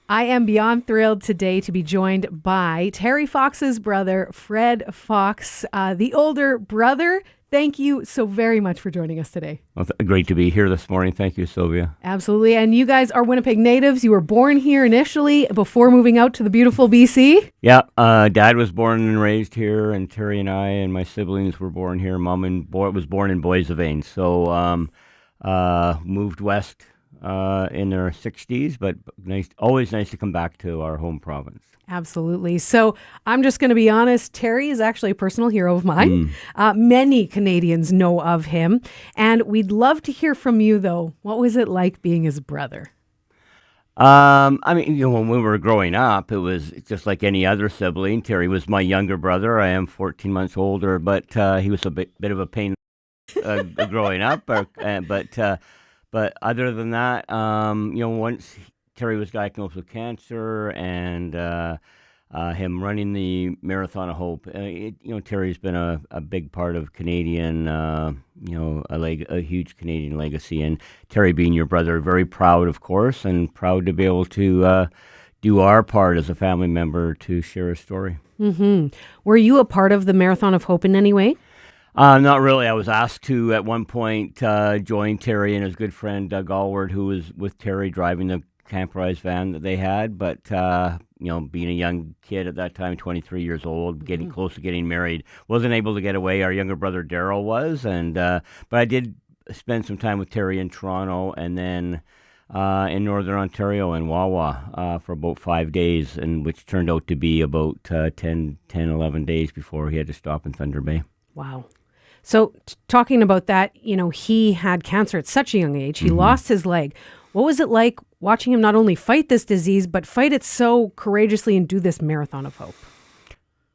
I am beyond thrilled today to be joined by Terry Fox's brother, Fred Fox, the older brother. Thank you so very much for joining us today. Well, great to be here this morning. Thank you, Sylvia. Absolutely. And you guys are Winnipeg natives. You were born here initially before moving out to the beautiful BC. Yeah, Dad was born and raised here, and Terry and I and my siblings were born here. Mom and boy was born in Boissevain, so moved west in their 60s, but always nice to come back to our home province. Absolutely. So I'm just going to be honest. Terry is actually a personal hero of mine. Many Canadians know of him. And we'd love to hear from you, though. What was it like being his brother? I mean, when we were growing up, it was just like any other sibling. Terry was my younger brother. I am 14 months older, but he was a bit of a pain growing up. But other than that, once Terry was diagnosed with cancer and him running the Marathon of Hope, Terry's been a big part of Canadian, a huge Canadian legacy. And Terry, being your brother, very proud, of course, and proud to be able to do our part as a family member to share his story. Mm-hmm. Were you a part of the Marathon of Hope in any way? Not really. I was asked to, at one point, join Terry and his good friend Doug Allward, who was with Terry driving the camperized van that they had. But, being a young kid at that time, 23 years old, getting close to getting married, wasn't able to get away. Our younger brother Daryl was. But I did spend some time with Terry in Toronto and then in Northern Ontario in Wawa for about 5 days, and which turned out to be about 11 days before he had to stop in Thunder Bay. Wow. So talking about that, he had cancer at such a young age. He lost his leg. What was it like watching him not only fight this disease, but fight it so courageously and do this Marathon of Hope?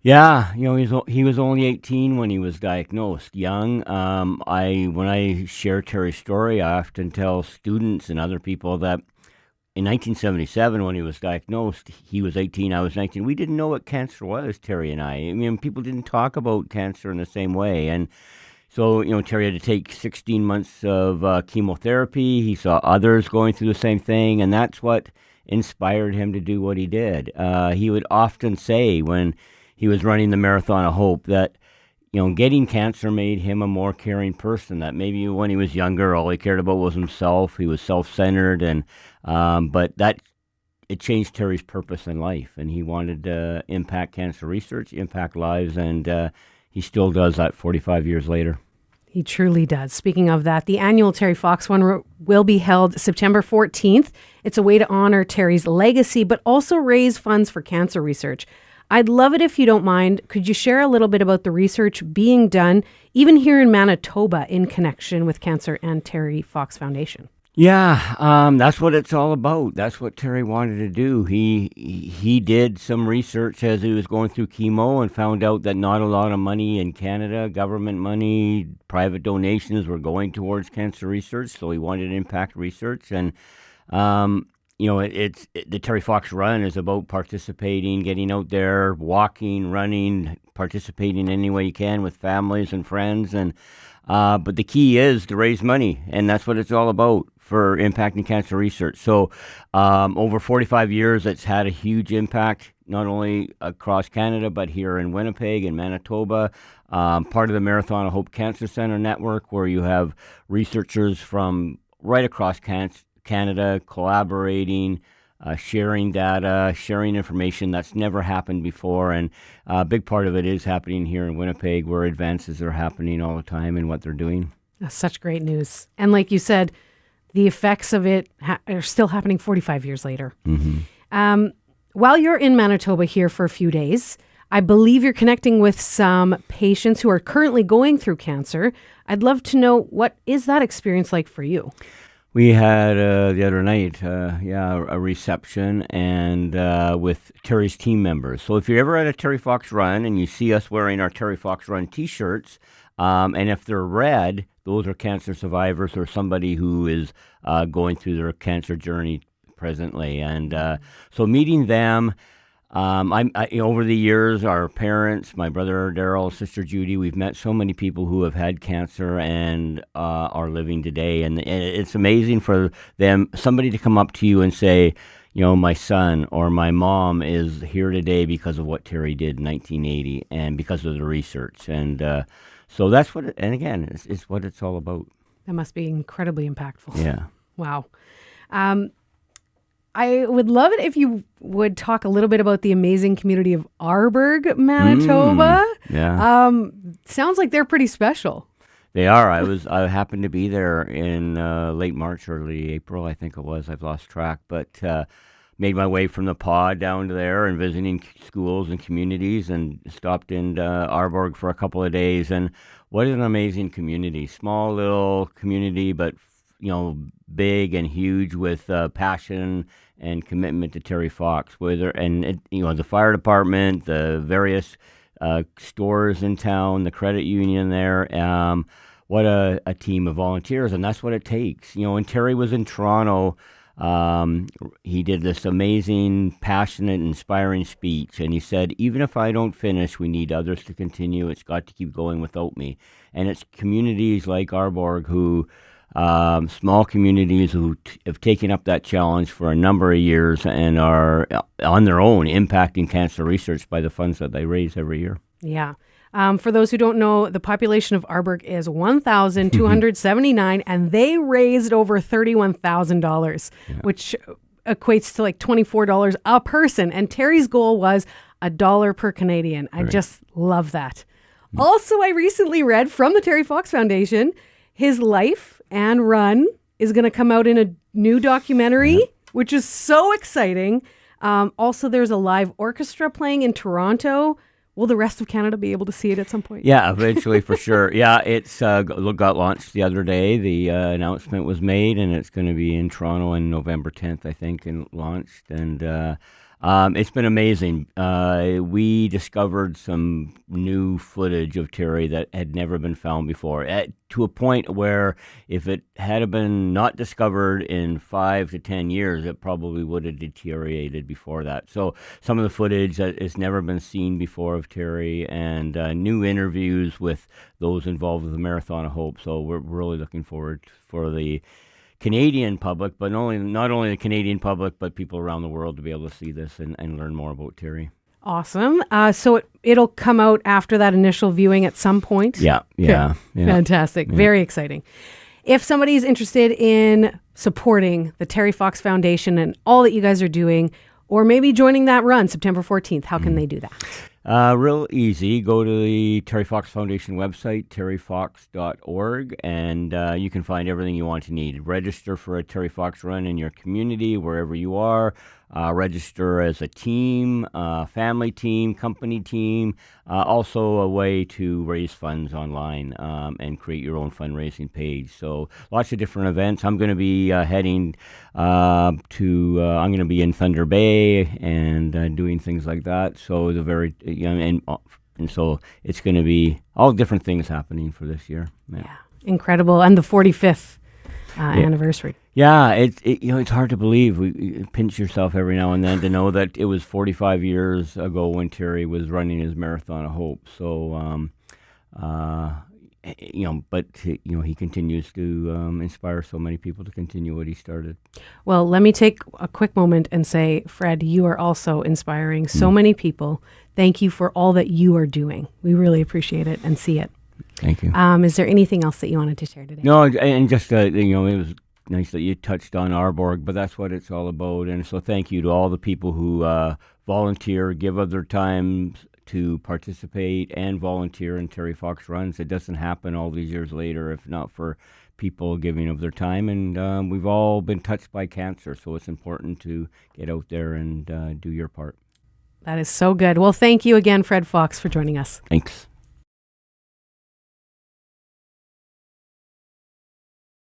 Yeah, he was only 18 when he was diagnosed, young. When I share Terry's story, I often tell students and other people that in 1977, when he was diagnosed, he was 18, I was 19. We didn't know what cancer was, Terry and I. I mean, people didn't talk about cancer in the same way. And so, Terry had to take 16 months of chemotherapy. He saw others going through the same thing, and that's what inspired him to do what he did. He would often say when he was running the Marathon of Hope that, getting cancer made him a more caring person, that maybe when he was younger, all he cared about was himself. He was self-centered, and but it changed Terry's purpose in life, and he wanted to impact cancer research, impact lives, and he still does that 45 years later. He truly does. Speaking of that, the annual Terry Fox one will be held September 14th. It's a way to honor Terry's legacy, but also raise funds for cancer research. I'd love it if you don't mind. Could you share a little bit about the research being done, even here in Manitoba, in connection with cancer and Terry Fox Foundation? Yeah, that's what it's all about. That's what Terry wanted to do. He did some research as he was going through chemo and found out that not a lot of money in Canada, government money, private donations were going towards cancer research. So he wanted to impact research, and the Terry Fox Run is about participating, getting out there, walking, running, participating any way you can with families and friends, and but the key is to raise money, and that's what it's all about for impacting cancer research. So over 45 years, it's had a huge impact, not only across Canada, but here in Winnipeg and Manitoba. Part of the Marathon of Hope Cancer Center network, where you have researchers from right across Canada collaborating, sharing data, sharing information. That's never happened before, and a big part of it is happening here in Winnipeg, where advances are happening all the time in what they're doing. That's such great news. And like you said, the effects of it are still happening 45 years later. While you're in Manitoba here for a few days, I believe you're connecting with some patients who are currently going through cancer. I'd love to know, what is that experience like for you? We had the other night, a reception and with Terry's team members. So if you're ever at a Terry Fox Run and you see us wearing our Terry Fox Run T-shirts, and if they're red, those are cancer survivors or somebody who is going through their cancer journey presently. And so meeting them, over the years, our parents, my brother Daryl, sister Judy, we've met so many people who have had cancer and are living today. And it's amazing for them, somebody to come up to you and say, my son or my mom is here today because of what Terry did in 1980 and because of the research. And so that's what, and again, it's what it's all about. That must be incredibly impactful. Yeah. Wow. I would love it if you would talk a little bit about the amazing community of Arborg, Manitoba. Yeah. Sounds like they're pretty special. They are. I happened to be there in late March, early April, I think it was. I've lost track, but made my way from the pod down to there and visiting schools and communities, and stopped in Arborg for a couple of days. And what an amazing community! Small little community, but big and huge with passion and commitment to Terry Fox. The fire department, the various stores in town, the credit union there. What a team of volunteers, and that's what it takes. When Terry was in Toronto, he did this amazing, passionate, inspiring speech, and he said, even if I don't finish, we need others to continue. It's got to keep going without me. And it's communities like Arborg who small communities who have taken up that challenge for a number of years and are on their own impacting cancer research by the funds that they raise every year. Yeah. For those who don't know, the population of Arborg is 1,279, and they raised over $31,000, which equates to like $24 a person. And Terry's goal was $1 per Canadian. I just love that. Also, I recently read from the Terry Fox Foundation, his life and run is going to come out in a new documentary, which is so exciting. Also, there's a live orchestra playing in Toronto. Will the rest of Canada be able to see it at some point? Yeah, eventually for sure. Yeah, it's got launched the other day. The announcement was made, and it's going to be in Toronto on November 10th, I think, and launched. And it's been amazing. We discovered some new footage of Terry that had never been found before, to a point where if it had been not discovered in 5 to 10 years, it probably would have deteriorated before that. So some of the footage that has never been seen before of Terry, and new interviews with those involved with the Marathon of Hope. So we're really looking forward for the Canadian public, but not only the Canadian public, but people around the world to be able to see this and learn more about Terry. Awesome. So it'll come out after that initial viewing at some point? Yeah. Fantastic. Yeah. Very exciting. If somebody is interested in supporting the Terry Fox Foundation and all that you guys are doing, or maybe joining that run September 14th, how can they do that? Real easy. Go to the Terry Fox Foundation website, terryfox.org, and you can find everything you want to need. Register for a Terry Fox run in your community, wherever you are. Register as a team, family team, company team. Also a way to raise funds online and create your own fundraising page. So lots of different events. I'm going to be heading I'm going to be in Thunder Bay and doing things like that. So and so it's going to be all different things happening for this year. Yeah, incredible. And the 45th anniversary. Yeah, it's hard to believe. You pinch yourself every now and then to know that it was 45 years ago when Terry was running his Marathon of Hope. So, but he continues to inspire so many people to continue what he started. Well, let me take a quick moment and say, Fred, you are also inspiring so many people. Thank you for all that you are doing. We really appreciate it and see it. Thank you. Is there anything else that you wanted to share today? No, and just it was nice that you touched on Arborg, but that's what it's all about. And so thank you to all the people who volunteer, give of their time to participate and volunteer in Terry Fox runs. It doesn't happen all these years later if not for people giving of their time. And we've all been touched by cancer, so it's important to get out there and do your part. That is so good. Well, thank you again, Fred Fox, for joining us. Thanks.